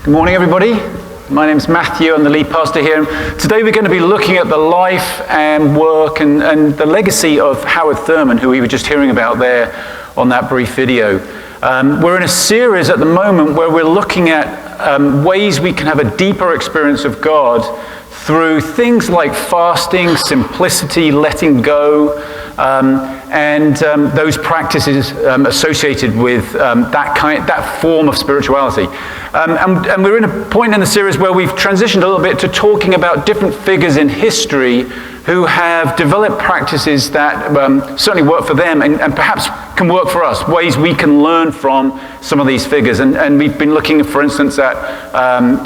Good morning, everybody. My name's Matthew. I'm the lead pastor here. Today we're going to be looking at the life and work and the legacy of Howard Thurman, who we were just hearing about there on that brief video. We're in a series at the moment where we're looking at ways we can have a deeper experience of God through things like fasting, simplicity, letting go, and those practices associated with that form of spirituality. And we're in a point in the series where we've transitioned a little bit to talking about different figures in history who have developed practices that certainly work for them and perhaps can work for us, ways we can learn from some of these figures. And we've been looking, for instance, at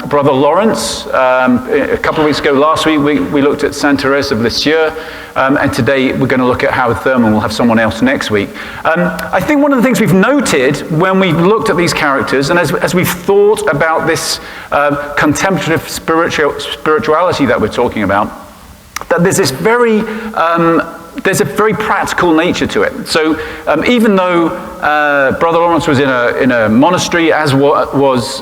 Brother Lawrence. A couple of weeks ago, last week, we looked at Saint Therese of Lisieux, and today we're going to look at Howard Thurman. We'll have someone else next week. I think one of the things we've noted when we've looked at these characters, and as we've thought about this contemplative spirituality that we're talking about, that there's this there's a very practical nature to it. So even though Brother Lawrence was in a monastery, as was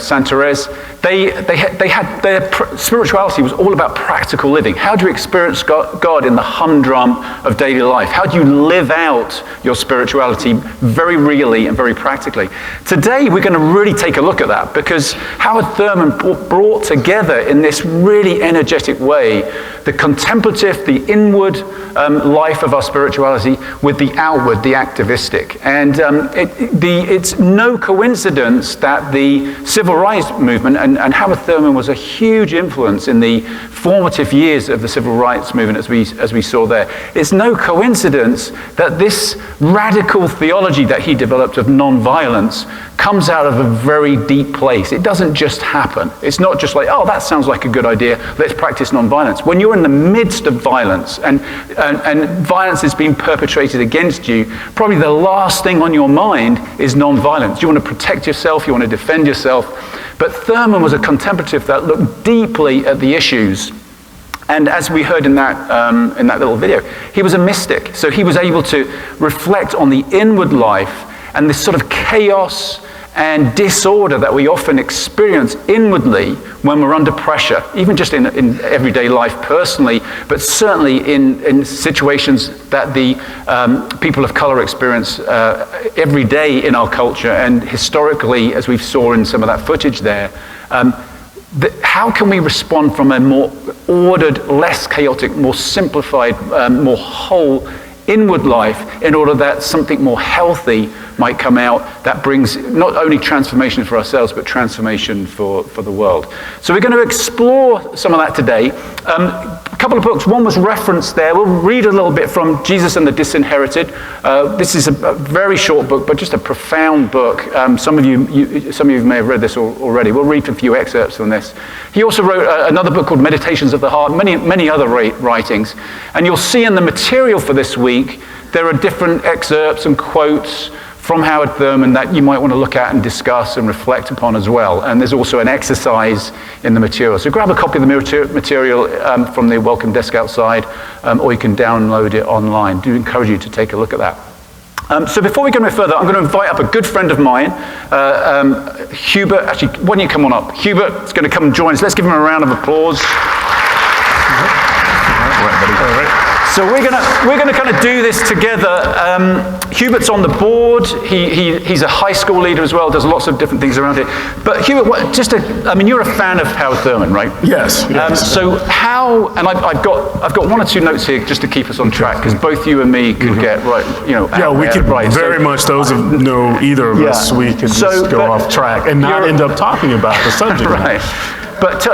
Saint Therese, they had their spirituality was all about practical living. How do you experience God in the humdrum of daily life? How do you live out your spirituality very really and very practically? Today we're going to really take a look at that, because Howard Thurman brought together in this really energetic way the contemplative, the inward life of our spirituality with the outward, the activistic. And it's no coincidence that the civil rights movement, and Howard Thurman was a huge influence in the formative years of the civil rights movement, as we saw there. It's no coincidence that this radical theology that he developed of nonviolence comes out of a very deep place. It doesn't just happen. It's not just like, oh, that sounds like a good idea, let's practice nonviolence. When you're in the midst of violence and violence is being perpetrated against you, probably the last thing on your mind is nonviolence. You want to protect yourself, you want to defend yourself. But Thurman was a contemplative that looked deeply at the issues. And as we heard in that little video, he was a mystic. So he was able to reflect on the inward life and this sort of chaos and disorder that we often experience inwardly when we're under pressure, even just in everyday life personally, but certainly in situations that the people of color experience every day in our culture, and historically, as we saw in some of that footage there. How can we respond from a more ordered, less chaotic, more simplified, more whole inward life in order that something more healthy might come out that brings not only transformation for ourselves, but transformation for the world. So we're going to explore some of that today. A couple of books. One was referenced there. We'll read a little bit from Jesus and the Disinherited. This is a very short book, but just a profound book. Some of you may have read this already. We'll read a few excerpts from this. He also wrote another book called Meditations of the Heart, many other writings. And you'll see in the material for this week, there are different excerpts and quotes from Howard Thurman that you might want to look at and discuss and reflect upon as well. And there's also an exercise in the material. So grab a copy of the material from the welcome desk outside, or you can download it online. I do encourage you to take a look at that. So before we go any further, I'm going to invite up a good friend of mine, Hubert. Actually, why don't you come on up? Hubert is going to come and join us. Let's give him a round of applause. So we're gonna kind of do this together. Hubert's on the board. He's a high school leader as well. Does lots of different things around here. But Hubert, you're a fan of Howard Thurman, right? Yes. So how? And I've got one or two notes here just to keep us on track, because both you and me could get right. Yeah, we could right. Very much. Those of know either of us, we can just go off track and not end up talking about the subject. Right. But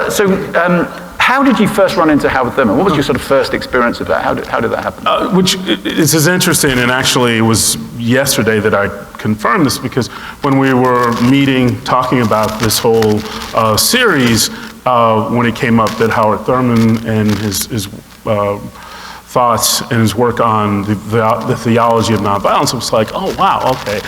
how did you first run into Howard Thurman? What was your sort of first experience of that? How did that happen? Which is interesting, and actually it was yesterday that I confirmed this, because when we were meeting, talking about this whole series, when it came up that Howard Thurman and his thoughts and his work on the theology of nonviolence, it was like, oh wow, okay.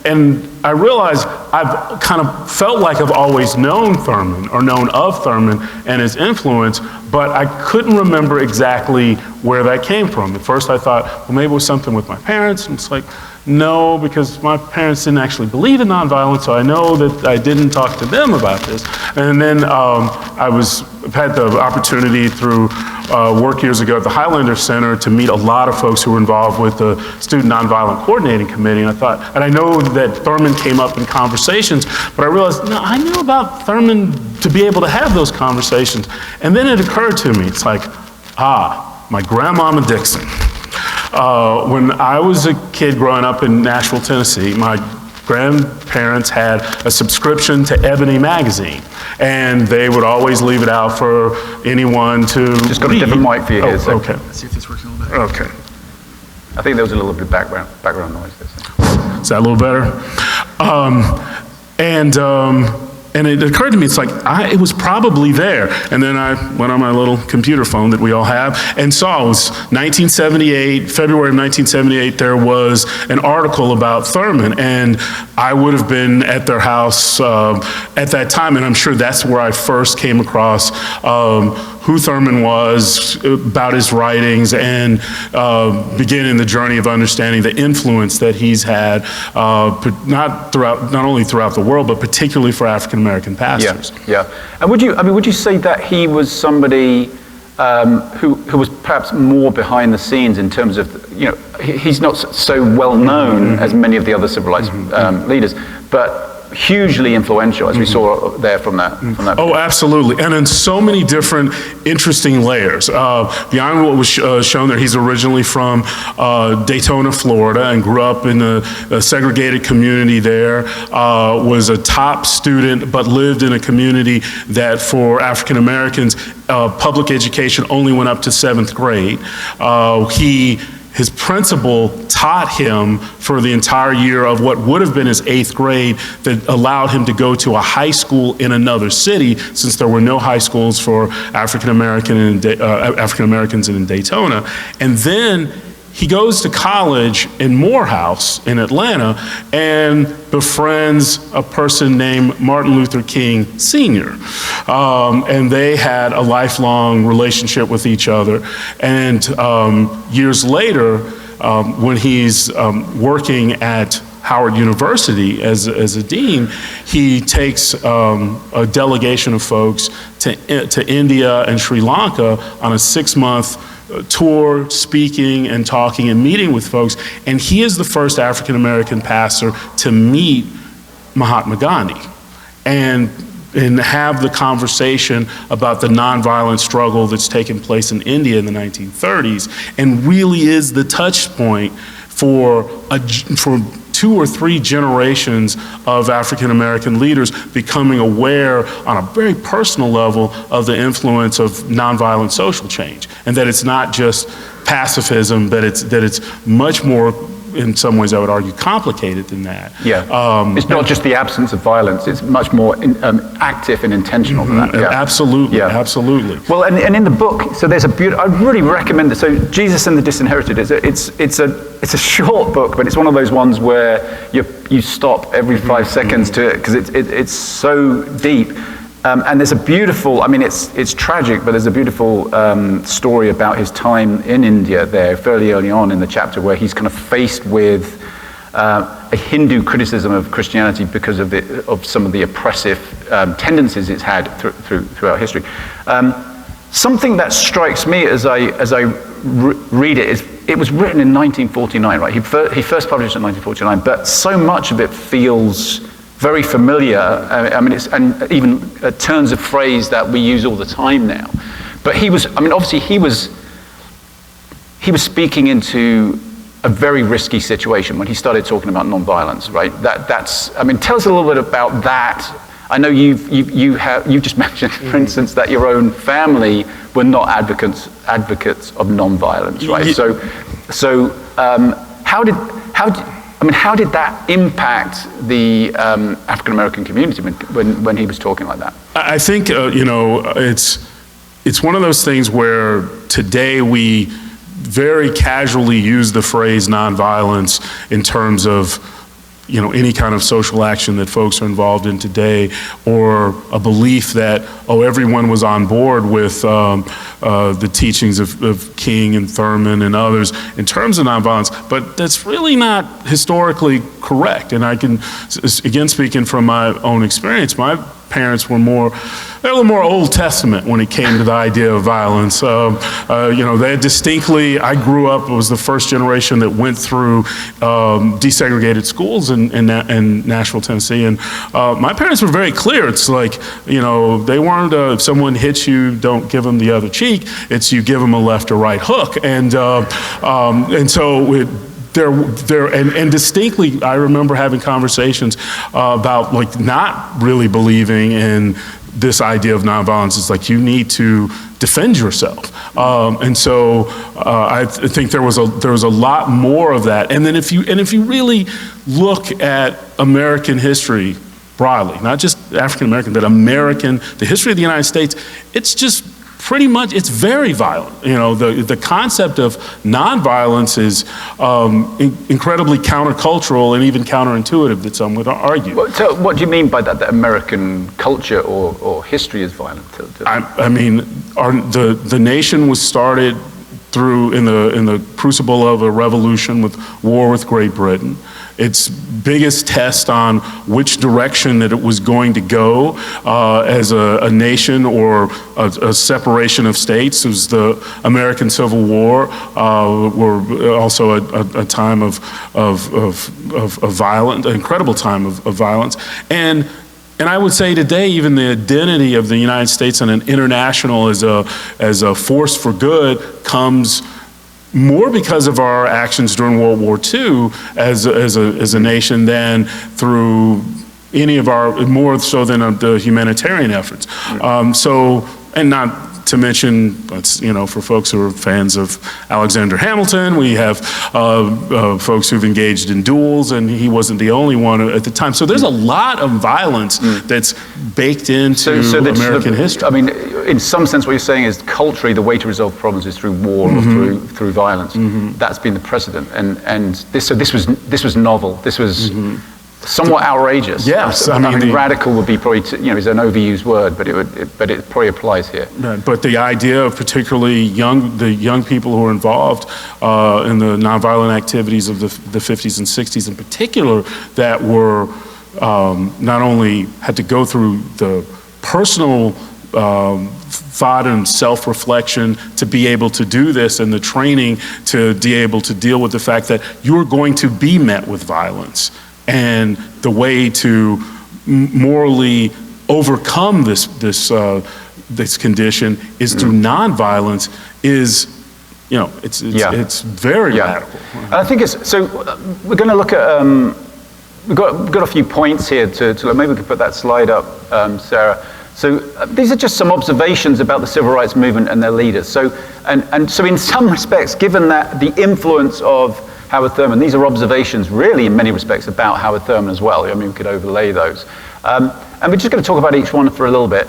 And I realized I've kind of felt like I've always known Thurman or known of Thurman and his influence, but I couldn't remember exactly where that came from. At first I thought, well, maybe it was something with my parents, and it's like, no, because my parents didn't actually believe in nonviolence, so I know that I didn't talk to them about this. And then I've had the opportunity through work years ago at the Highlander Center to meet a lot of folks who were involved with the Student Nonviolent Coordinating Committee, and I know that Thurman came up in conversations, but I realized, no, I knew about Thurman to be able to have those conversations. And then it occurred to me, it's like, my grandmama Dixon. When I was a kid growing up in Nashville, Tennessee, my grandparents had a subscription to Ebony magazine, and they would always leave it out for anyone to Just got read. a different mic for you here. So Okay. Let's see if this works a little better. Okay. I think there was a little bit of background noise there. Is that a little better? And it occurred to me, it's like, it was probably there. And then I went on my little computer phone that we all have and saw it was 1978, February of 1978, there was an article about Thurman. And I would have been at their house at that time, and I'm sure that's where I first came across who Thurman was, about his writings, and beginning the journey of understanding the influence that he's had, not only throughout the world, but particularly for African American pastors. Yeah. And would you say that he was somebody who was perhaps more behind the scenes in terms of, he's not so well known as many of the other civil rights leaders, but hugely influential, as we saw there from that. Oh, absolutely, and in so many different interesting layers. Beyond what was shown there, he's originally from Daytona, Florida, and grew up in a segregated community there, was a top student, but lived in a community that for African Americans, public education only went up to 7th grade. His principal taught him for the entire year of what would have been his 8th grade that allowed him to go to a high school in another city, since there were no high schools for African Americans in Daytona. And then he goes to college in Morehouse in Atlanta and befriends a person named Martin Luther King Sr. And they had a lifelong relationship with each other. And years later, when he's working at Howard University as a dean, he takes a delegation of folks to India and Sri Lanka on a 6-month tour, speaking and talking and meeting with folks, and he is the first African American pastor to meet Mahatma Gandhi and have the conversation about the nonviolent struggle that's taken place in India in the 1930s, and really is the touch point for 2 or 3 generations of African American leaders becoming aware on a very personal level of the influence of nonviolent social change, and that it's not just pacifism, that it's much more, in some ways I would argue, complicated than that. Yeah, it's not just the absence of violence, it's much more active and intentional than that. Yeah. Absolutely, absolutely. Well, and in the book, so there's I really recommend it. So Jesus and the Disinherited, it's a short book, but it's one of those ones where you stop every 5 seconds to it, because it's so deep. And there's a beautiful, it's tragic, but there's a beautiful story about his time in India there fairly early on in the chapter, where he's kind of faced with a Hindu criticism of Christianity because of some of the oppressive tendencies it's had throughout history. Something that strikes me as I read it is, it was written in 1949, right? He first published it in 1949, but so much of it feels very familiar. And even turns of phrase that we use all the time now. But obviously he was speaking into a very risky situation when he started talking about nonviolence, right? Tell us a little bit about that. I know you just mentioned, for instance, that your own family were not advocates of nonviolence, right? So how did that impact the African American community when he was talking like that? I think it's one of those things where today we very casually use the phrase nonviolence in terms of any kind of social action that folks are involved in today, or a belief that, everyone was on board with the teachings of King and Thurman and others in terms of nonviolence, but that's really not historically correct. And I can, again, speaking from my own experience, my parents were a little more Old Testament when it came to the idea of violence. They distinctly, I grew up, was the first generation that went through desegregated schools in Nashville, Tennessee. And my parents were very clear. It's like, they weren't, if someone hits you, don't give them the other cheek. It's you give them a left or right hook. And so and distinctly, I remember having conversations about not really believing in this idea of nonviolence. It's like you need to defend yourself, and so I think there was a lot more of that. And then if you really look at American history broadly, not just African American, but the history of the United States, it's just pretty much, it's very violent. The concept of nonviolence is incredibly countercultural and even counterintuitive, that some would argue. So what do you mean by that war culture or history is violent? I mean, the nation was started in the crucible of a revolution with war with Great Britain. Its biggest test on which direction that it was going to go as a nation or a separation of states was the American Civil War, were also a time of violence, an incredible time of violence. And I would say today, even the identity of the United States on an international as a force for good comes more because of our actions during World War II as a nation than through any of more so than the humanitarian efforts. And not to mention, for folks who are fans of Alexander Hamilton, we have folks who've engaged in duels, and he wasn't the only one at the time. So there's a lot of violence that's baked into American history. I mean, in some sense, what you're saying is culturally, the way to resolve problems is through war or through violence. That's been the precedent, and this was novel. This was somewhat outrageous. Yes, I mean radical would be probably is an overused word, but it probably applies here. But the idea of particularly the young people who were involved in the nonviolent activities of the 50s and 60s in particular, that were not only had to go through the personal thought and self-reflection to be able to do this, and the training to be able to deal with the fact that you're going to be met with violence. And the way to morally overcome this condition is through nonviolence. It's very radical. And I think so. We're going to look at. We've got a few points here to look. Maybe we could put that slide up, Sarah. So these are just some observations about the civil rights movement and their leaders. So so in some respects, given that the influence of Howard Thurman, these are observations really in many respects about Howard Thurman as well. I mean, we could overlay those. And we're just going to talk about each one for a little bit.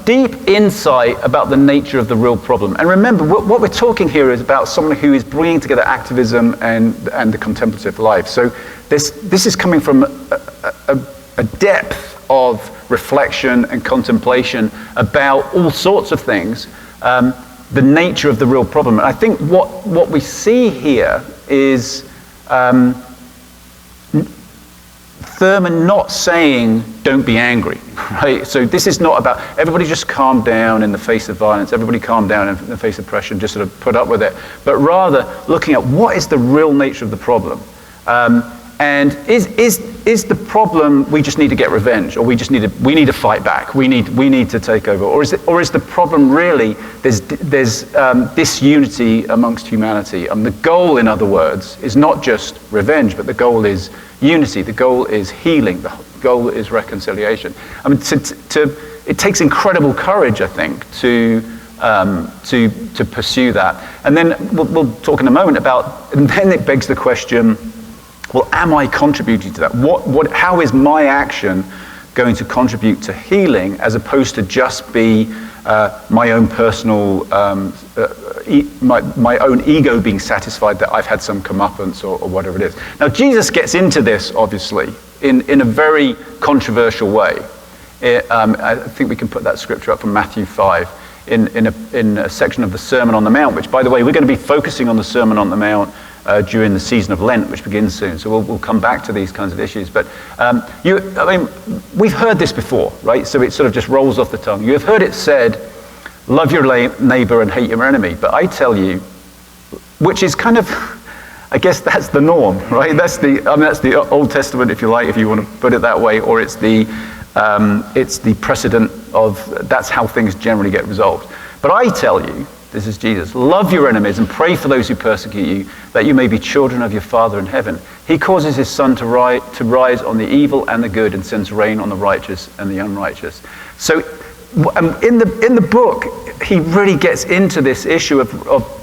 Deep insight about the nature of the real problem. And remember, what we're talking here is about someone who is bringing together activism and the contemplative life. So this is coming from a depth of reflection and contemplation about all sorts of things, the nature of the real problem. And I think what we see here is Thurman not saying, don't be angry, right? So this is not about, everybody just calm down in the face of violence, everybody calm down in the face of pressure and just sort of put up with it, but rather looking at what is the real nature of the problem. And is the problem we just need to get revenge, or we need to fight back, we need to take over, or is the problem really there's disunity amongst humanity? And the goal, in other words, is not just revenge, but the goal is unity. The goal is healing. The goal is reconciliation. I mean, it takes incredible courage, I think, to pursue that. And then we'll talk in a moment about. And then it begs the question. Well, am I contributing to that? How is my action going to contribute to healing, as opposed to just be my own personal my own ego being satisfied that I've had some comeuppance or whatever it is. Now, Jesus gets into this, obviously, in a very controversial way. I think we can put that scripture up from Matthew 5 in a section of the Sermon on the Mount, which, by the way, we're going to be focusing on the Sermon on the Mount during the season of Lent, which begins soon. So we'll come back to these kinds of issues. But we've heard this before, right? So it sort of just rolls off the tongue. You have heard it said, love your neighbor and hate your enemy. But I tell you, which is kind of, I guess that's the norm, right? That's the Old Testament, if you like, if you want to put it that way, or it's the precedent of that's how things generally get resolved. But I tell you, this is Jesus, love your enemies and pray for those who persecute you, that you may be children of your Father in heaven. He causes his sun to rise on the evil and the good, and sends rain on the righteous and the unrighteous. So in the book, he really gets into this issue of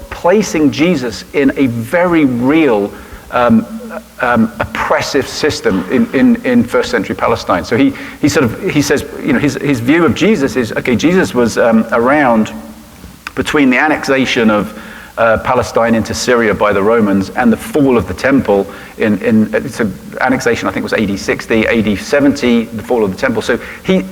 placing Jesus in a very real oppressive system in first century Palestine. So he says, his view of Jesus is, okay, Jesus was around between the annexation of Palestine into Syria by the Romans and the fall of the temple so annexation, I think, was AD 60, AD 70, the fall of the temple. So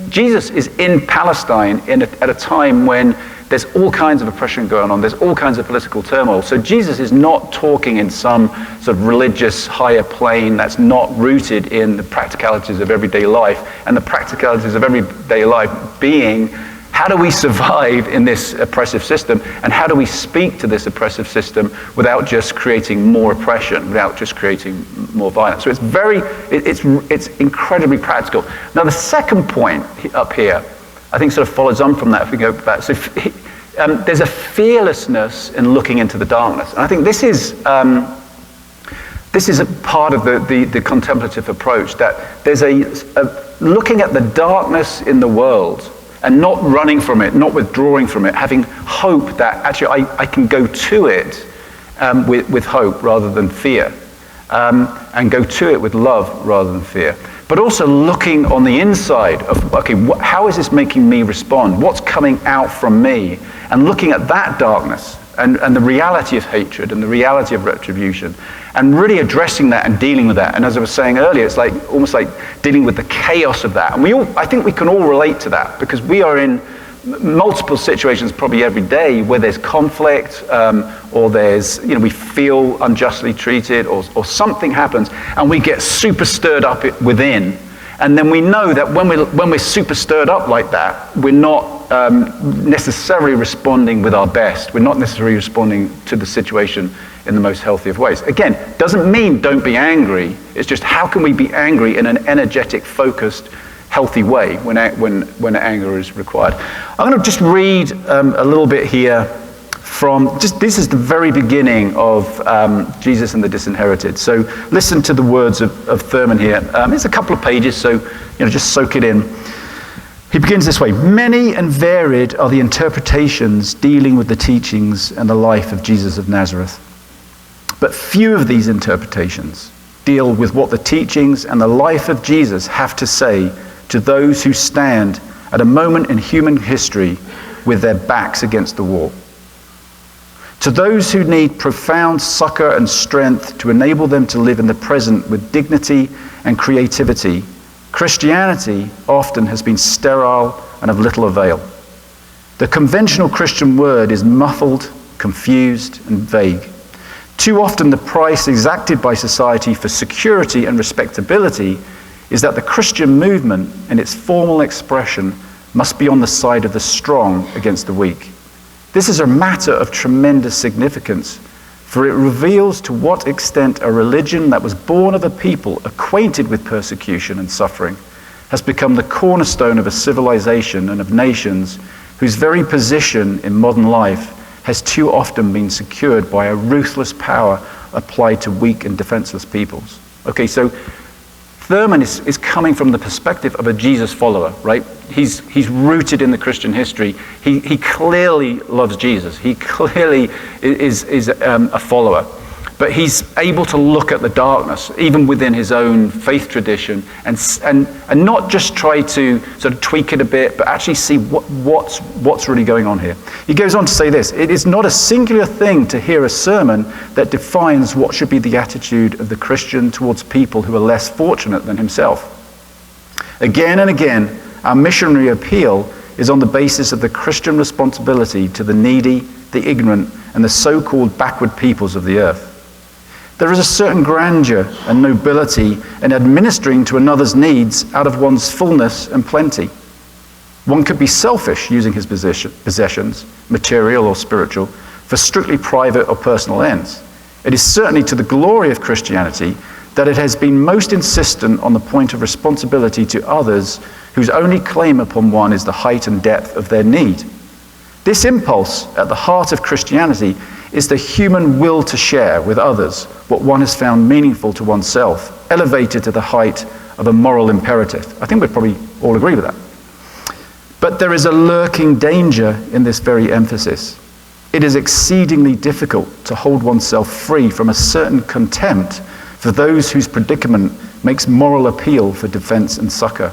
Jesus is in Palestine at a time when there's all kinds of oppression going on. There's all kinds of political turmoil. So Jesus is not talking in some sort of religious higher plane that's not rooted in the practicalities of everyday life, and the practicalities of everyday life being, how do we survive in this oppressive system, and how do we speak to this oppressive system without just creating more oppression, without just creating more violence? So it's incredibly practical. Now, the second point up here, I think, sort of follows on from that if we go back. So there's a fearlessness in looking into the darkness. And I think this is a part of the contemplative approach, that there's a looking at the darkness in the world and not running from it, not withdrawing from it, having hope that actually I can go to it with hope rather than fear, and go to it with love rather than fear. But also looking on the inside of, okay, how is this making me respond? What's coming out from me? And looking at that darkness and the reality of hatred and the reality of retribution, and really addressing that and dealing with that. And as I was saying earlier, it's like almost like dealing with the chaos of that. And I think we can all relate to that, because we are in multiple situations probably every day where there's conflict, or there's, we feel unjustly treated, or something happens and we get super stirred up within. And then we know that when we're super stirred up like that, we're not necessarily responding with our best. We're not necessarily responding to the situation in the most healthy of ways. Again, doesn't mean don't be angry. It's just, how can we be angry in an energetic, focused, healthy way when anger is required. I'm going to just read a little bit here from, this is the very beginning of Jesus and the Disinherited. So listen to the words of Thurman here. It's a couple of pages, so just soak it in. He begins this way: many and varied are the interpretations dealing with the teachings and the life of Jesus of Nazareth. But few of these interpretations deal with what the teachings and the life of Jesus have to say to those who stand at a moment in human history with their backs against the wall. To those who need profound succor and strength to enable them to live in the present with dignity and creativity, Christianity often has been sterile and of little avail. The conventional Christian word is muffled, confused, and vague. Too often the price exacted by society for security and respectability is that the Christian movement, in its formal expression, must be on the side of the strong against the weak. This is a matter of tremendous significance, for it reveals to what extent a religion that was born of a people acquainted with persecution and suffering has become the cornerstone of a civilization and of nations whose very position in modern life has too often been secured by a ruthless power applied to weak and defenseless peoples. Okay, so Thurman is coming from the perspective of a Jesus follower, right? He's rooted in the Christian history. He clearly loves Jesus. He clearly is a follower. but he's able to look at the darkness, even within his own faith tradition, and not just try to sort of tweak it a bit, but actually see what's really going on here. He goes on to say this: it is not a singular thing to hear a sermon that defines what should be the attitude of the Christian towards people who are less fortunate than himself. Again and again, our missionary appeal is on the basis of the Christian responsibility to the needy, the ignorant, and the so-called backward peoples of the earth. There is a certain grandeur and nobility in administering to another's needs out of one's fullness and plenty. One could be selfish using his possessions, material or spiritual, for strictly private or personal ends. It is certainly to the glory of Christianity that it has been most insistent on the point of responsibility to others whose only claim upon one is the height and depth of their need. This impulse at the heart of Christianity is the human will to share with others what one has found meaningful to oneself, elevated to the height of a moral imperative. I think we'd probably all agree with that. But there is a lurking danger in this very emphasis. It is exceedingly difficult to hold oneself free from a certain contempt for those whose predicament makes moral appeal for defense and succor.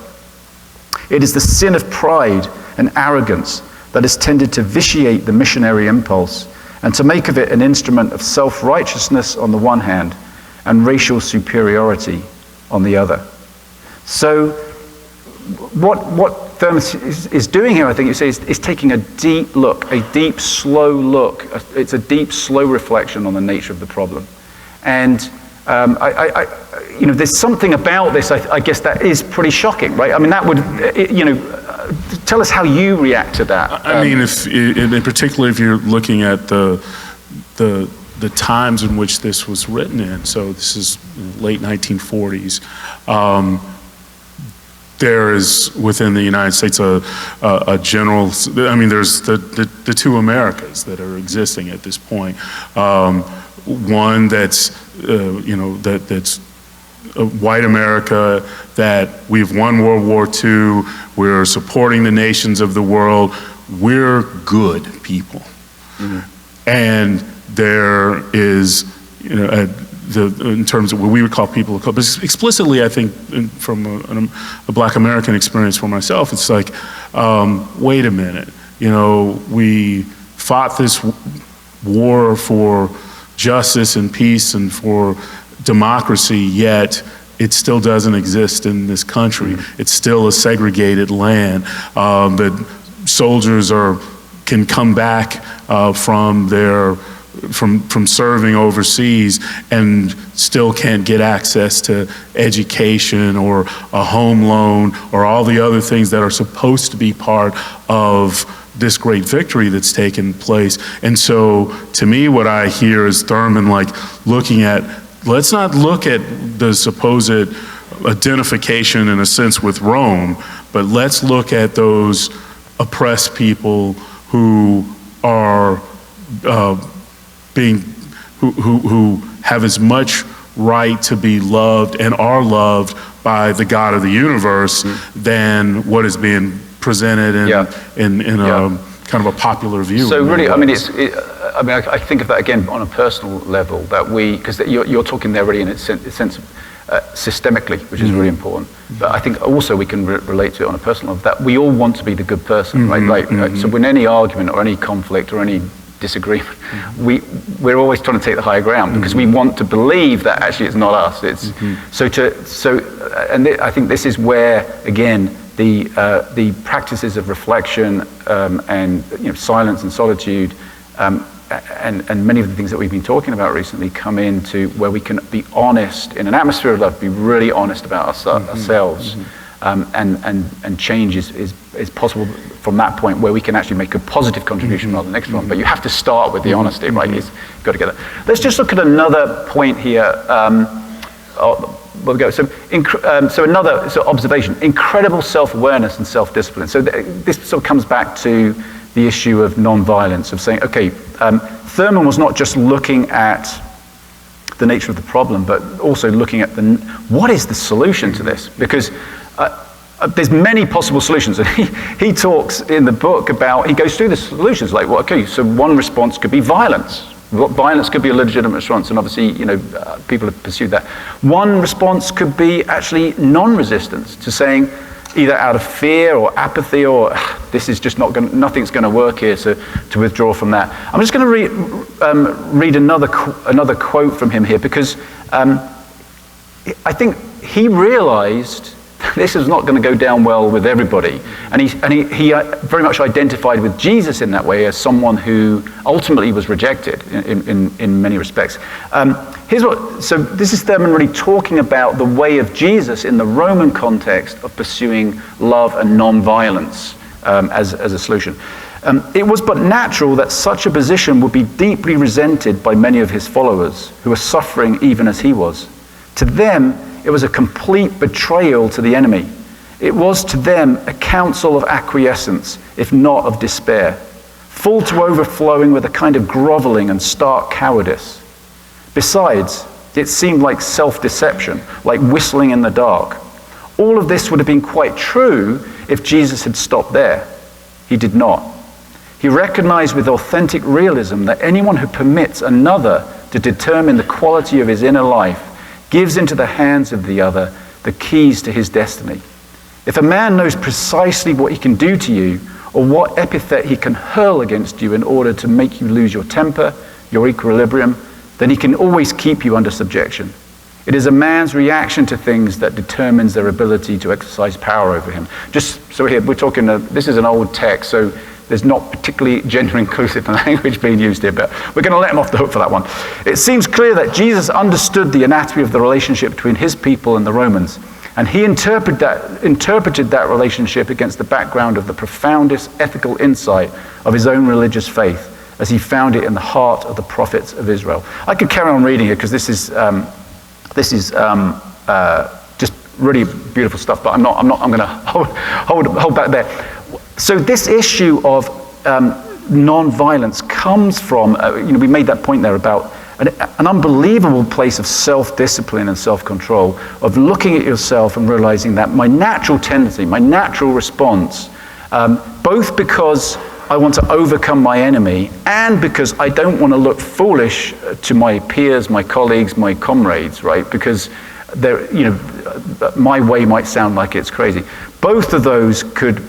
It is the sin of pride and arrogance that has tended to vitiate the missionary impulse and to make of it an instrument of self-righteousness on the one hand and racial superiority on the other. So what Thurman is doing here, I think you say, is taking a deep look, a deep, slow look. It's a deep, slow reflection on the nature of the problem. And there's something about this, I guess, that is pretty shocking, right? I mean, that would, tell us how you react to that. I mean, in particular, if you're looking at the times in which this was written in, so this is late 1940s, there is within the United States a general, I mean, there's the two Americas that are existing at this point. One that's, that's white America, that we've won World War II, we're supporting the nations of the world, we're good people. Mm-hmm. And there is, in terms of what we would call people of color, but explicitly, I think, from a Black American experience for myself, it's like, wait a minute, we fought this war for justice and peace and for democracy, yet it still doesn't exist in this country. Mm-hmm. It's still a segregated land. That soldiers can come back from serving overseas and still can't get access to education or a home loan or all the other things that are supposed to be part of this great victory that's taken place. And so to me, what I hear is Thurman looking at, let's not look at the supposed identification in a sense with Rome, but let's look at those oppressed people who are who have as much right to be loved and are loved by the God of the universe than what is being presented in a kind of a popular view. So really, I mean, I think of that again on a personal level, that because you're talking there really in a sense of systemically, which is really important. But I think also we can relate to it on a personal level, that we all want to be the good person, right? So when any argument or any conflict or any disagreement, we're always trying to take the higher ground because we want to believe that actually it's not us. It's I think this is where again the practices of reflection and silence and solitude and many of the things that we've been talking about recently come into where we can be honest in an atmosphere of love, be really honest about ourselves, and change is possible from that point where we can actually make a positive contribution rather than next one. But you have to start with the honesty, right? You've got to get that. Let's just look at another point here. We'll go. So another observation: incredible self-awareness and self-discipline. So this sort of comes back to the issue of non-violence, of saying, okay, Thurman was not just looking at the nature of the problem, but also looking at what is the solution to this? Because there's many possible solutions, and he talks in the book about, he goes through the solutions, like, well, okay, so one response could be violence, Violence could be a legitimate response, and obviously, people have pursued that. One response could be actually non-resistance to saying, either out of fear or apathy, or this is just nothing's going to work here, so to withdraw from that. I'm just going to read another quote from him here, because I think he realized this is not going to go down well with everybody, and he very much identified with Jesus in that way as someone who ultimately was rejected in many respects. So this is Thurman really talking about the way of Jesus in the Roman context of pursuing love and non-violence as a solution. It was but natural that such a position would be deeply resented by many of his followers who were suffering even as he was. To them, it was a complete betrayal to the enemy. It was to them a counsel of acquiescence, if not of despair, full to overflowing with a kind of groveling and stark cowardice. Besides, it seemed like self-deception, like whistling in the dark. All of this would have been quite true if Jesus had stopped there. He did not. He recognized with authentic realism that anyone who permits another to determine the quality of his inner life gives into the hands of the other the keys to his destiny. If a man knows precisely what he can do to you, or what epithet he can hurl against you in order to make you lose your temper, your equilibrium, then he can always keep you under subjection. It is a man's reaction to things that determines their ability to exercise power over him. Just so here, we're talking, this is an old text, so there's not particularly gender-inclusive language being used here, but we're going to let him off the hook for that one. It seems clear that Jesus understood the anatomy of the relationship between his people and the Romans, and he interpreted that relationship against the background of the profoundest ethical insight of his own religious faith, as he found it in the heart of the prophets of Israel. I could carry on reading here because this is just really beautiful stuff, but I'm going to hold back there. So this issue of non-violence comes from, we made that point there about an unbelievable place of self-discipline and self-control, of looking at yourself and realizing that my natural tendency, my natural response, both because I want to overcome my enemy and because I don't want to look foolish to my peers, my colleagues, my comrades, right? Because my way might sound like it's crazy. Both of those could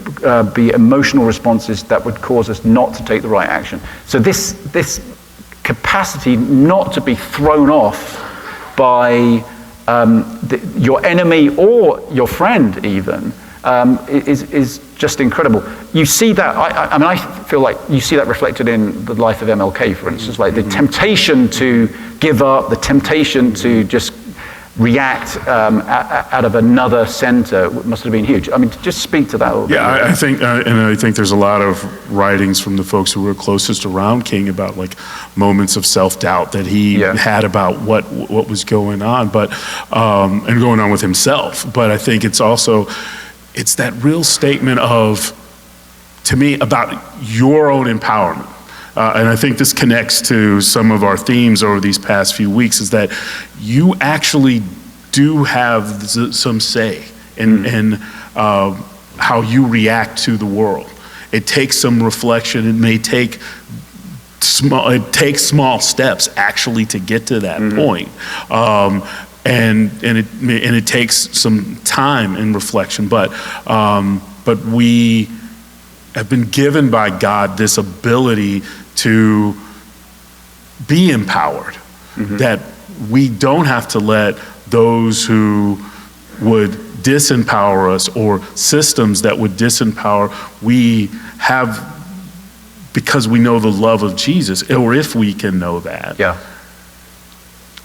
be emotional responses that would cause us not to take the right action. So this capacity not to be thrown off by your enemy or your friend even is just incredible. You see that, I feel like you see that reflected in the life of MLK, for instance, like the temptation to give up, the temptation to just react out of another center must have been huge. I mean, just speak to that a little bit. Yeah, I think there's a lot of writings from the folks who were closest around King about like moments of self-doubt that he had about what was going on, but and going on with himself. But I think it's that real statement of, to me, about your own empowerment. And I think this connects to some of our themes over these past few weeks, is that you actually do have some say in how you react to the world. It takes some reflection. It may take small steps actually to get to that point. And it takes some time and reflection, but we have been given by God this ability to be empowered, that we don't have to let those who would disempower us or systems that would disempower, we have, because we know the love of Jesus, or if we can know that,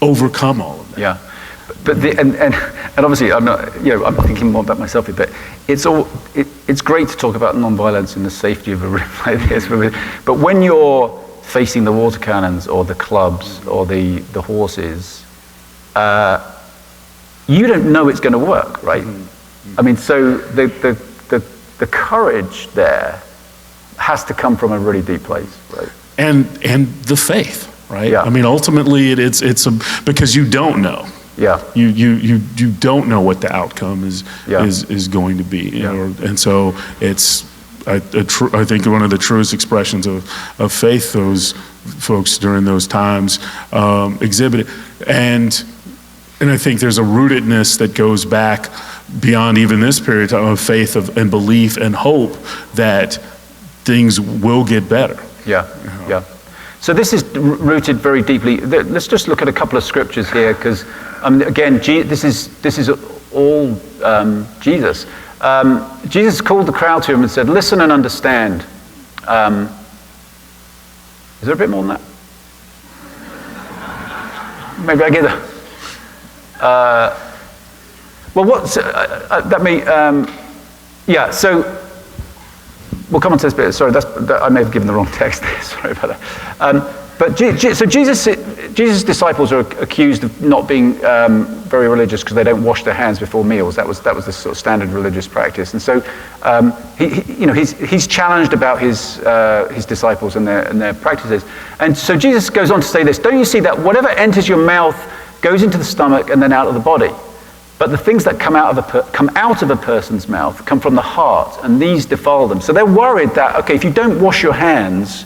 overcome all of that. Yeah. But and obviously I'm not, I'm thinking more about myself, but it's great to talk about nonviolence in the safety of a room like this. But when you're facing the water cannons or the clubs or the horses, you don't know it's going to work, right? I mean, so the courage there has to come from a really deep place, right? And the faith, right? Yeah. I mean, ultimately it's because you don't know. Yeah. You don't know what the outcome is going to be, and so it's I think one of the truest expressions of faith, those folks during those times exhibited. And I think there's a rootedness that goes back beyond even this period of faith and belief and hope that things will get better. Yeah, yeah. So this is rooted very deeply. Let's just look at a couple of scriptures here, because again, this is all Jesus. Jesus called the crowd to him and said, "Listen and understand." Is there a bit more than that? Maybe I get that. Well, what's that mean? Yeah. So we'll come on to this bit. Sorry, I may have given the wrong text there. Sorry about that. But so Jesus' disciples are accused of not being very religious because they don't wash their hands before meals. That was the sort of standard religious practice. And so he's challenged about his disciples and their practices. And so Jesus goes on to say this: "Don't you see that whatever enters your mouth goes into the stomach and then out of the body? But the things that come out of a person's mouth come from the heart, and these defile them." So they're worried that, okay, if you don't wash your hands,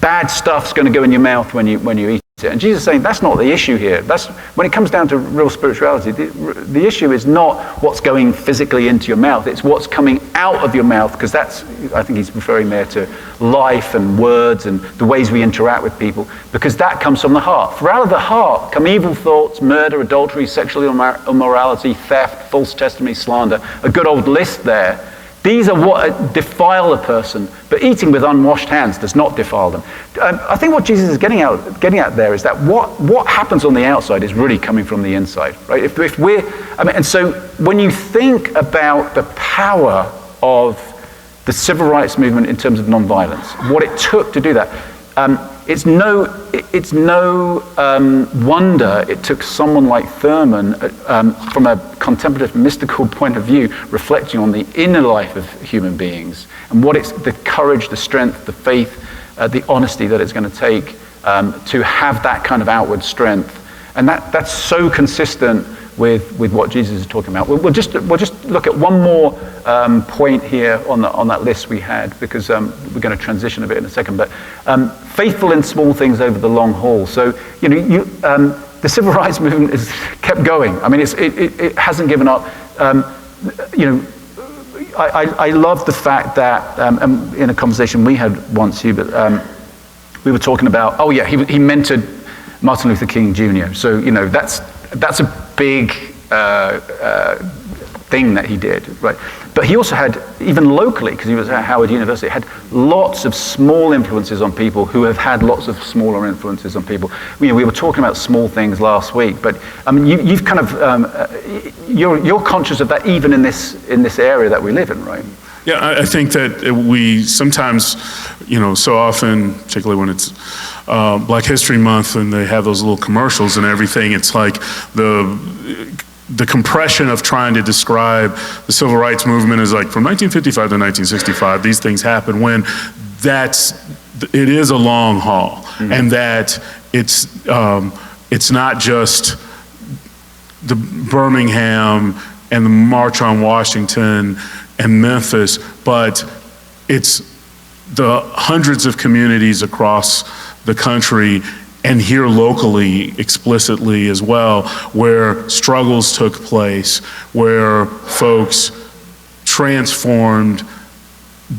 bad stuff's going to go in your mouth when you eat it. And Jesus is saying that's not the issue here. That's when it comes down to real spirituality. The issue is not what's going physically into your mouth; it's what's coming out of your mouth, because that's, I think he's referring there to life and words and the ways we interact with people, because that comes from the heart. For out of the heart come evil thoughts, murder, adultery, sexual immorality, theft, false testimony, slander. A good old list there. These are what defile a person, but eating with unwashed hands does not defile them. I think what Jesus is getting at there is that what happens on the outside is really coming from the inside, right? And so when you think about the power of the civil rights movement in terms of nonviolence, what it took to do that, it's no wonder it took someone like Thurman, from a contemplative mystical point of view, reflecting on the inner life of human beings and what it's the courage, the strength, the faith, the honesty that it's going to take to have that kind of outward strength. And that's so consistent with what Jesus is talking about. We'll just look at one more point here on that list we had, because we're going to transition a bit in a second. But faithful in small things over the long haul. So the civil rights movement has kept going. I mean, it hasn't given up. I love the fact that in a conversation we had once, Hubert, we were talking about. Oh yeah, he mentored Martin Luther King Jr. So that's a big thing that he did, right? But he also had, even locally, because he was at Howard University, had lots of small influences on people who have had lots of smaller influences on people. We were talking about small things last week, but I mean, you've kind of you're conscious of that even in this area that we live in, right? Yeah, I think that we sometimes, so often, particularly when it's Black History Month and they have those little commercials and everything, it's like the compression of trying to describe the civil rights movement is like from 1955 to 1965, these things happen, when it is a long haul. Mm-hmm. And that it's not just the Birmingham and the March on Washington and Memphis, but it's the hundreds of communities across the country and here locally explicitly as well, where struggles took place, where folks transformed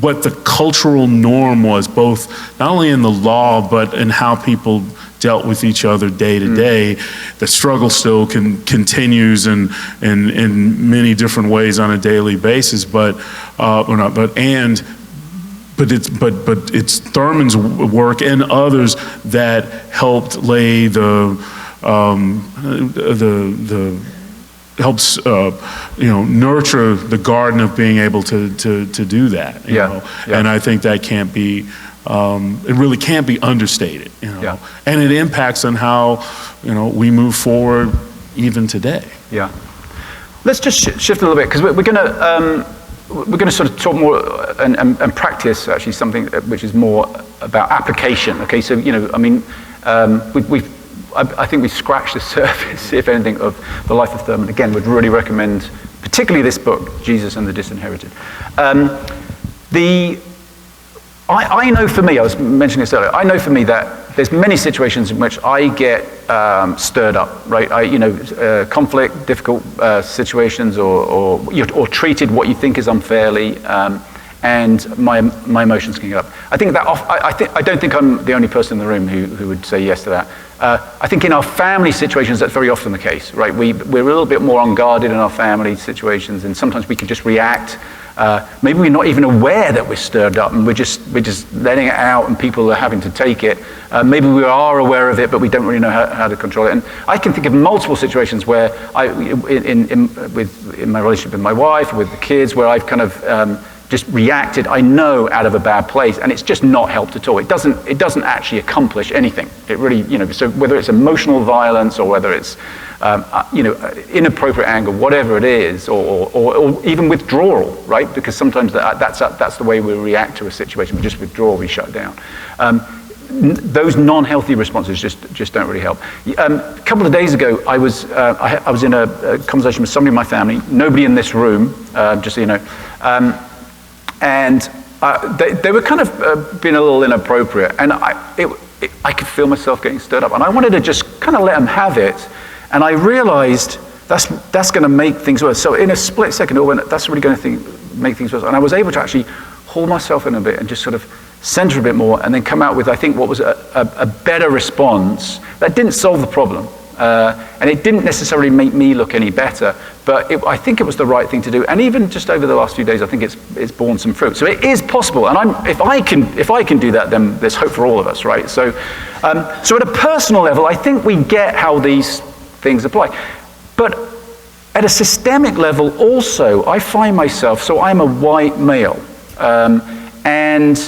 what the cultural norm was, both not only in the law, but in how people dealt with each other day to day. The struggle still continues in many different ways on a daily basis, but it's Thurman's work and others that helped lay helps nurture the garden of being able to do that. You know? And I think that can't be it really can't be understated. And it impacts on how we move forward even today. Yeah. Let's just shift a little bit, because we're going to sort of talk more and practice actually something which is more about application. Okay, so I think we've scratched the surface, if anything, of the life of Thurman. Again, would really recommend, particularly this book, Jesus and the Disinherited. I know for me, I was mentioning this earlier, I know for me that there's many situations in which I get stirred up, right? Conflict, difficult situations, or treated what you think is unfairly, and my emotions can get up. I don't think I'm the only person in the room who would say yes to that. I think in our family situations, that's very often the case, right? We're a little bit more unguarded in our family situations, and sometimes we can just react. Maybe we're not even aware that we're stirred up, and we're just letting it out, and people are having to take it. Maybe we are aware of it, but we don't really know how to control it. And I can think of multiple situations where in my relationship with my wife, with the kids, where I've kind of just reacted, I know, out of a bad place, and it's just not helped at all. It doesn't actually accomplish anything. It really, so whether it's emotional violence or whether it's, inappropriate anger, whatever it is, or even withdrawal, right? Because sometimes that's the way we react to a situation. We just withdraw, we shut down. Those non-healthy responses just don't really help. A couple of days ago, I was in a conversation with somebody in my family, nobody in this room, just so you know, and they were kind of being a little inappropriate, and I could feel myself getting stirred up, and I wanted to just kind of let them have it, and I realized that's going to make things worse. So in a split second, that's really going to make things worse, and I was able to actually hold myself in a bit and just sort of center a bit more, and then come out with, I think, what was a better response that didn't solve the problem. And it didn't necessarily make me look any better, but I think it was the right thing to do. And even just over the last few days, I think it's borne some fruit. So it is possible, and if I can do that, then there's hope for all of us, right? So at a personal level, I think we get how these things apply. But at a systemic level, also, I find myself. So I'm a white male, and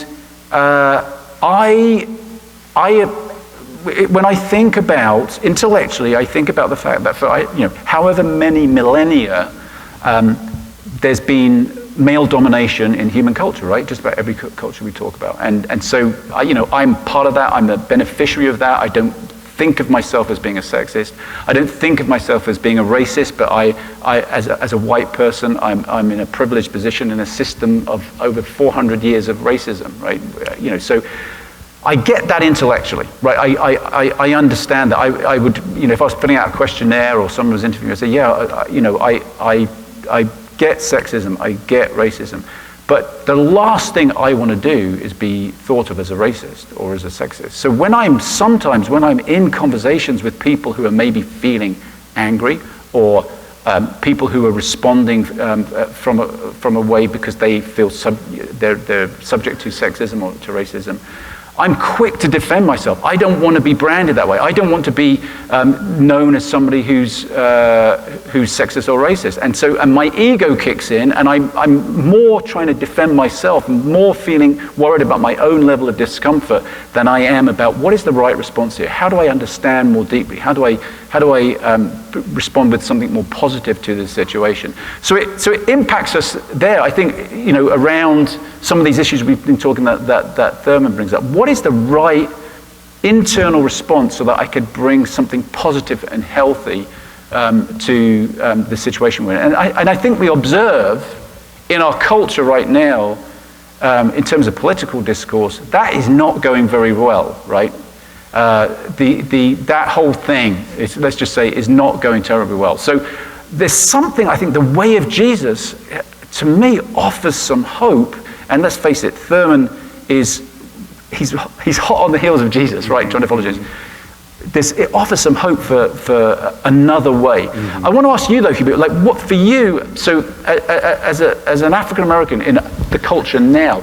when I think about, intellectually, I think about the fact that for however many millennia, there's been male domination in human culture, right? Just about every culture we talk about. And so, I'm part of that. I'm the beneficiary of that. I don't think of myself as being a sexist. I don't think of myself as being a racist, but as a white person, I'm in a privileged position in a system of over 400 years of racism, right? So I get that intellectually, right? I understand that. I would, if I was filling out a questionnaire or someone was interviewing me, I'd say, I get sexism, I get racism, but the last thing I want to do is be thought of as a racist or as a sexist. So when I'm in conversations with people who are maybe feeling angry, or people who are responding from a way because they feel they're subject to sexism or to racism, I'm quick to defend myself. I don't want to be branded that way. I don't want to be known as somebody who's sexist or racist. And my ego kicks in, and I'm more trying to defend myself, more feeling worried about my own level of discomfort than I am about what is the right response here. How do I understand more deeply? How do I respond with something more positive to the situation? So it impacts us there. I think around some of these issues we've been talking that Thurman brings up. What is the right internal response so that I could bring something positive and healthy to the situation we're in? And I think we observe in our culture right now, in terms of political discourse, that is not going very well, right? That whole thing, let's just say, is not going terribly well. So there's something, I think the way of Jesus, to me, offers some hope. And let's face it, Thurman he's hot on the heels of Jesus, right? Trying to follow Jesus. It offers some hope for another way. Mm-hmm. I want to ask you though, Hubert, like what for you, so as an African American in the culture now,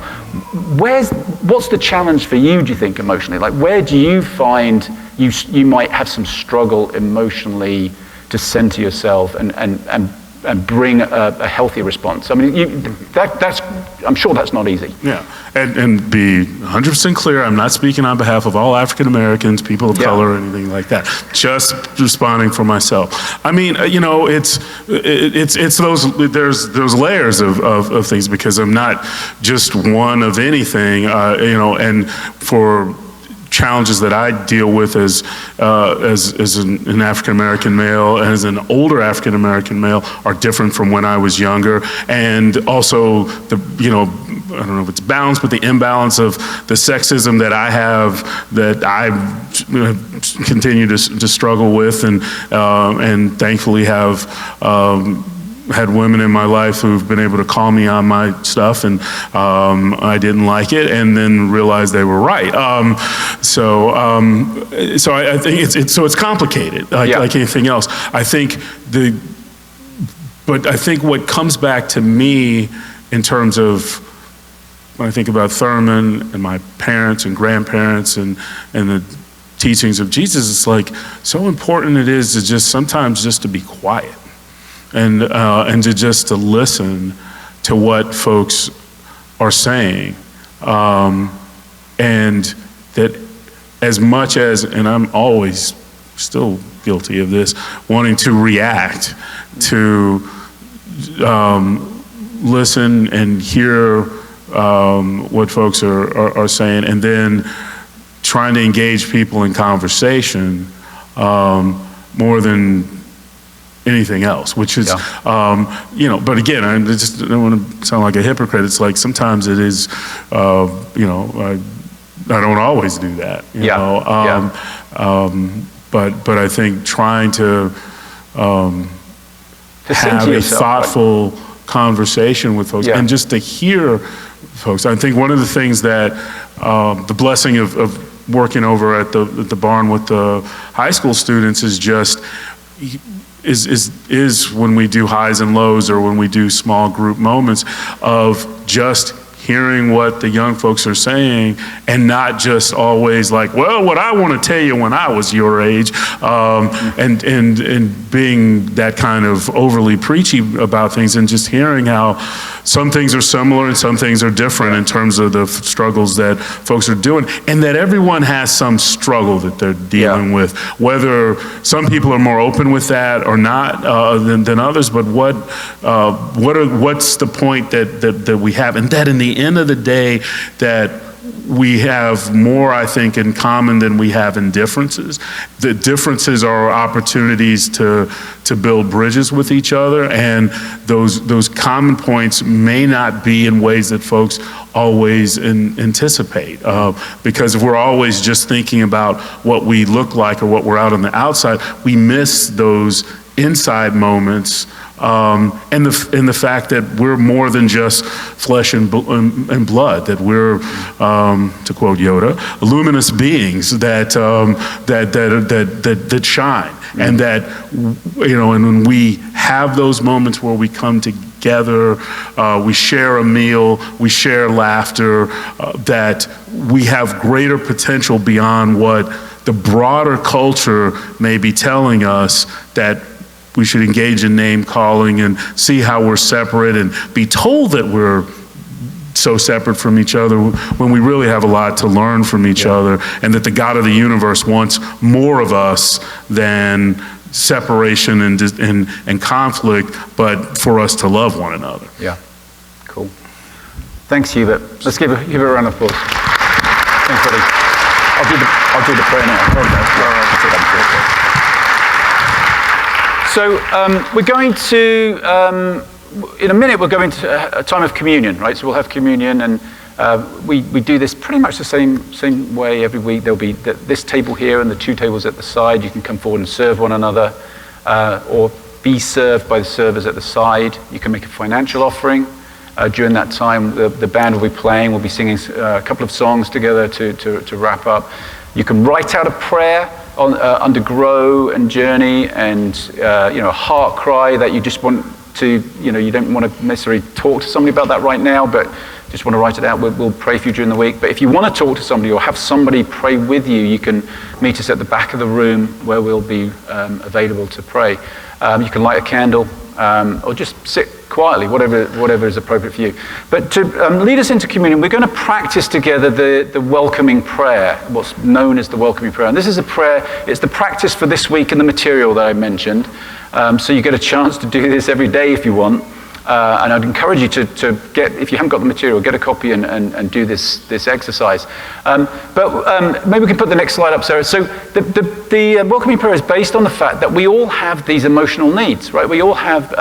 what's the challenge for you, do you think, emotionally? Like where do you find you might have some struggle emotionally to center yourself and bring a healthy response? I mean, I'm sure that's not easy. Yeah, and be 100% clear, I'm not speaking on behalf of all African Americans, people of color, or anything like that. Just responding for myself. I mean, it's those layers of things, because I'm not just one of anything, and for challenges that I deal with as an African American male and as an older African American male are different from when I was younger, and also I don't know if it's balance, but the imbalance of the sexism that I have, that I continue to struggle with, and thankfully have had women in my life who've been able to call me on my stuff, and I didn't like it, and then realized they were right. So I think it's complicated, like anything else. But I think what comes back to me in terms of when I think about Thurman and my parents and grandparents and the teachings of Jesus, it's like so important it is to just sometimes just to be quiet and to listen to what folks are saying, and that as much as, and I'm always still guilty of this, wanting to react to listen and hear what folks are saying, and then trying to engage people in conversation more than anything else, which is, but again, I just don't want to sound like a hypocrite. It's like sometimes it is, I don't always do that, you know. But I think trying to have a thoughtful conversation with folks, and just to hear folks. I think one of the things that the blessing of working over at the barn with the high school students is just is when we do highs and lows, or when we do small group moments of just hearing what the young folks are saying, and not just always like, well, what I want to tell you when I was your age, and being that kind of overly preachy about things, and just hearing how some things are similar and some things are different in terms of the struggles that folks are doing, and that everyone has some struggle that they're dealing with, whether some people are more open with that or not than others, but what's the point that we have, and that in the end of the day, that we have more, I think, in common than we have in differences. The differences are opportunities to build bridges with each other, and those common points may not be in ways that folks always anticipate. Because if we're always just thinking about what we look like or what we're out on the outside, we miss those inside moments, and the fact that we're more than just flesh and blood, that we're, to quote Yoda, luminous beings that shine, and that, and when we have those moments where we come together, we share a meal, we share laughter, that we have greater potential beyond what the broader culture may be telling us, that we should engage in name calling and see how we're separate, and be told that we're so separate from each other when we really have a lot to learn from each other, and that the God of the universe wants more of us than separation and conflict, but for us to love one another. Yeah. Cool. Thanks, Hubert. Let's give a round of applause. Thanks, buddy. I'll do the prayer now. So we're going to, in a minute, we're going to a time of communion, right? So we'll have communion, and we do this pretty much the same way every week. There'll be this table here and the two tables at the side. You can come forward and serve one another, or be served by the servers at the side. You can make a financial offering. During that time, the band will be playing. We'll be singing a couple of songs together to wrap up. You can write out a prayer under Grow and Journey, and a heart cry that you just want to, you don't want to necessarily talk to somebody about that right now, but just want to write it out. We'll pray for you during the week. But if you want to talk to somebody or have somebody pray with you, you can meet us at the back of the room where we'll be available to pray. You can light a candle, or just sit quietly, whatever is appropriate for you. But to lead us into communion, we're going to practice together the welcoming prayer, what's known as the welcoming prayer. And this is a prayer, it's the practice for this week in the material that I mentioned. So you get a chance to do this every day if you want. And I'd encourage you to get, if you haven't got the material, get a copy and do this exercise. But maybe we can put the next slide up, Sarah. So the welcoming prayer is based on the fact that we all have these emotional needs, right? We all have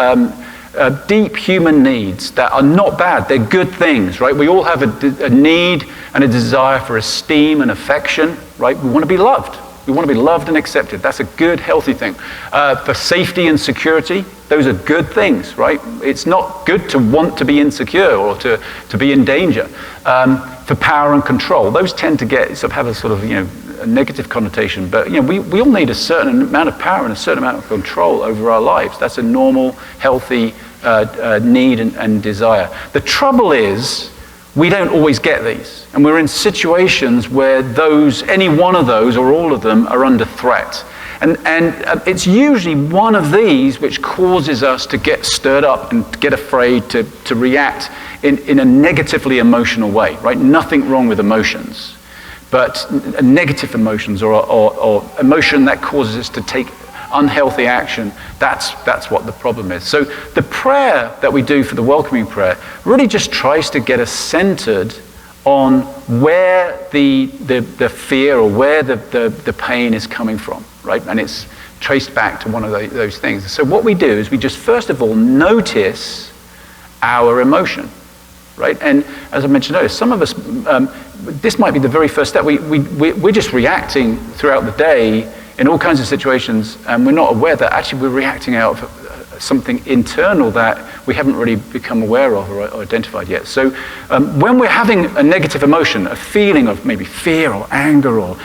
deep human needs that are not bad. They're good things, right? We all have a need and a desire for esteem and affection, right? We want to be loved. We want to be loved and accepted. That's a good, healthy thing. For safety and security, those are good things, right? It's not good to want to be insecure or to be in danger. For power and control, those tend to have a sort of, a negative connotation. But, we all need a certain amount of power and a certain amount of control over our lives. That's a normal, healthy need and desire. The trouble is, we don't always get these. And we're in situations where any one of those or all of them are under threat. And it's usually one of these which causes us to get stirred up and to get afraid, to react in a negatively emotional way, right? Nothing wrong with emotions. But negative emotions or emotion that causes us to take unhealthy action, that's what the problem is. So the prayer that we do for the welcoming prayer really just tries to get us centered on where the fear or where the pain is coming from, right? And it's traced back to one of those things. So what we do is we just first of all notice our emotion, right? And as I mentioned earlier, some of us, this might be the very first step. We're just reacting throughout the day in all kinds of situations, and we're not aware that actually we're reacting out of something internal that we haven't really become aware of or identified yet. So when we're having a negative emotion, a feeling of maybe fear or anger or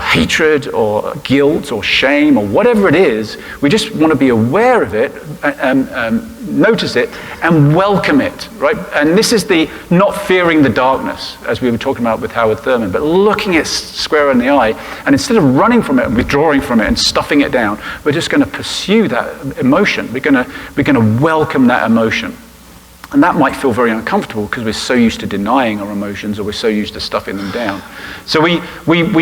hatred or guilt or shame or whatever it is, we just want to be aware of it, notice it, and welcome it, right? And this is the not fearing the darkness, as we were talking about with Howard Thurman, but looking it square in the eye, and instead of running from it and withdrawing from it and stuffing it down, we're just going to pursue that emotion. We're going to welcome that emotion. And that might feel very uncomfortable because we're so used to denying our emotions, or we're so used to stuffing them down. So we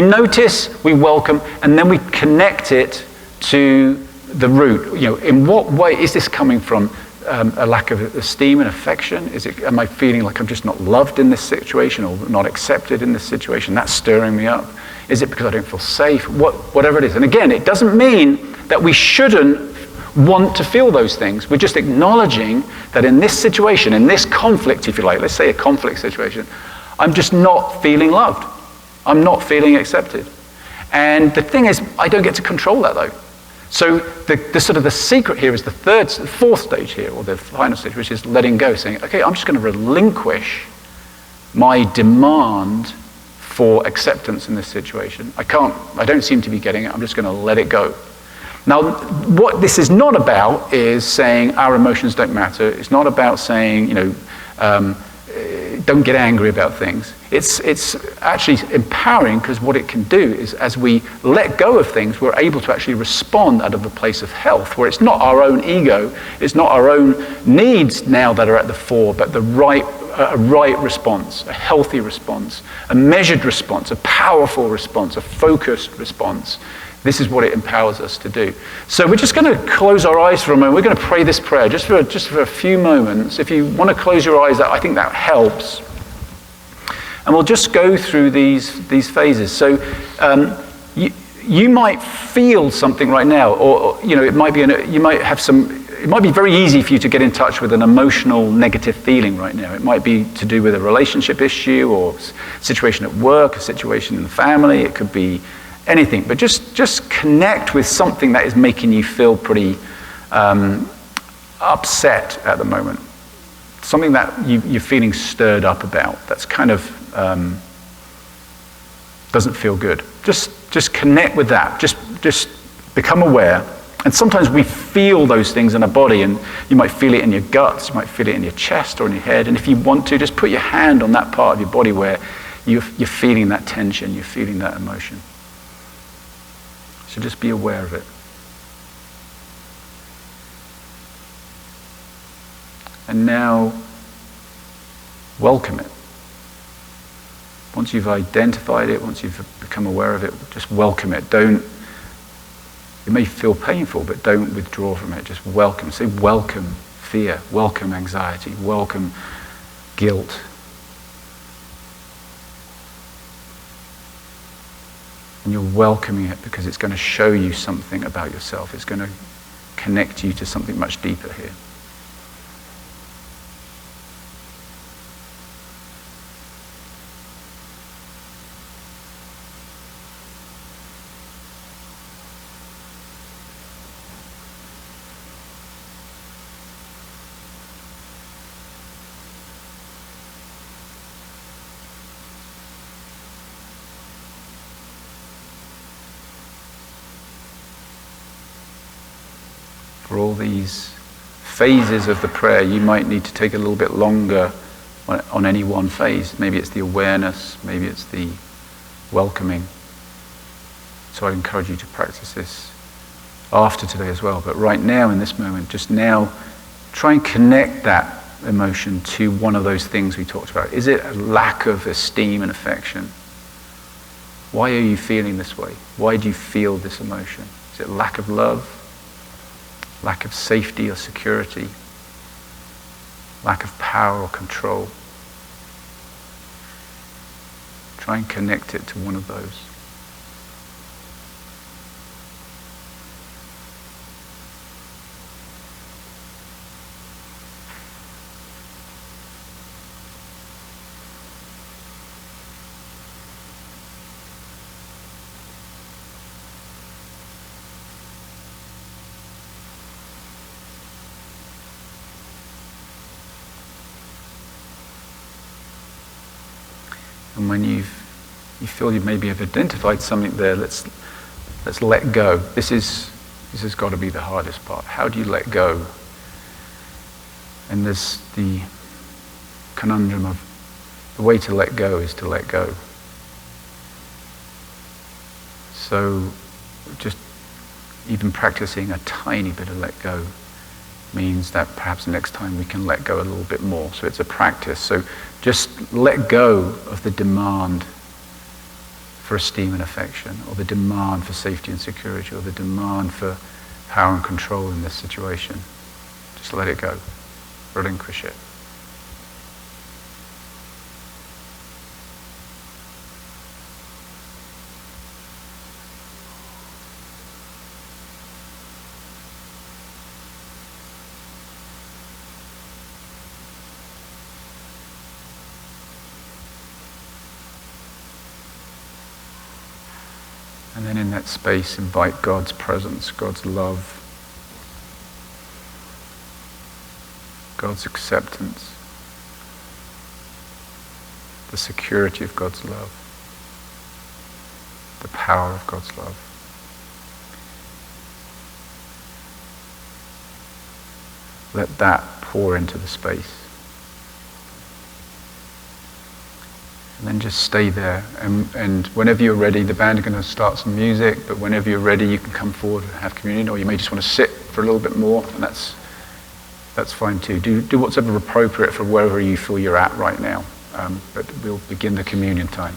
notice, we welcome, and then we connect it to the root. In what way is this coming from? A lack of esteem and affection? Am I feeling like I'm just not loved in this situation or not accepted in this situation? That's stirring me up. Is it because I don't feel safe? Whatever it is. And again, it doesn't mean that we shouldn't want to feel those things. We're just acknowledging that in this situation, in this conflict, if you like, let's say a conflict situation, I'm just not feeling loved. I'm not feeling accepted. And the thing is, I don't get to control that though. So the sort of the secret here is the fourth stage here, or the final stage, which is letting go, saying, okay, I'm just going to relinquish my demand for acceptance in this situation. I don't seem to be getting it. I'm just going to let it go. Now, what this is not about is saying our emotions don't matter. It's not about saying, don't get angry about things. It's actually empowering, because what it can do is, as we let go of things, we're able to actually respond out of a place of health, where it's not our own ego, it's not our own needs now that are at the fore, but a right response, a healthy response, a measured response, a powerful response, a focused response. This is what it empowers us to do. So we're just going to close our eyes for a moment. We're going to pray this prayer just for a few moments. If you want to close your eyes, I think that helps. And we'll just go through these phases. So you might feel something right now, or it might be it might be very easy for you to get in touch with an emotional negative feeling right now. It might be to do with a relationship issue, or situation at work, a situation in the family. It could be anything, but just connect with something that is making you feel pretty upset at the moment. Something that you're feeling stirred up about. That's kind of doesn't feel good. Just connect with that. Just become aware. And sometimes we feel those things in our body, and you might feel it in your guts, you might feel it in your chest or in your head. And if you want to, just put your hand on that part of your body where you're feeling that tension, you're feeling that emotion. So just be aware of it. And now, welcome it. Once you've identified it, once you've become aware of it, just welcome it. It may feel painful, but don't withdraw from it. Just welcome. Say welcome fear, welcome anxiety, welcome guilt. And you're welcoming it because it's going to show you something about yourself. It's going to connect you to something much deeper here. for all these phases of the prayer. You might need to take a little bit longer on any one phase. Maybe it's the awareness, maybe it's the welcoming. So I'd encourage you to practice this after today as well. But right now, in this moment, just now, try and connect that emotion to one of those things we talked about. Is it a lack of esteem and affection? Why are you feeling this way? Why do you feel this emotion? Is it lack of love? Lack of safety or security? Lack of power or control? Try and connect it to one of those. And when you feel you maybe have identified something there, let's let go. This has got to be the hardest part. How do you let go? And there's the conundrum of the way to let go is to let go. So just even practicing a tiny bit of let go means that perhaps next time we can let go a little bit more. So it's a practice. So just let go of the demand for esteem and affection, or the demand for safety and security, or the demand for power and control in this situation. Just let it go. Relinquish it. And then in that space, invite God's presence, God's love, God's acceptance, the security of God's love, the power of God's love. Let that pour into the space. And then just stay there. And whenever you're ready, the band are going to start some music, but whenever you're ready, you can come forward and have communion, or you may just want to sit for a little bit more, and that's fine too. Do what's ever appropriate for wherever you feel you're at right now. But we'll begin the communion time.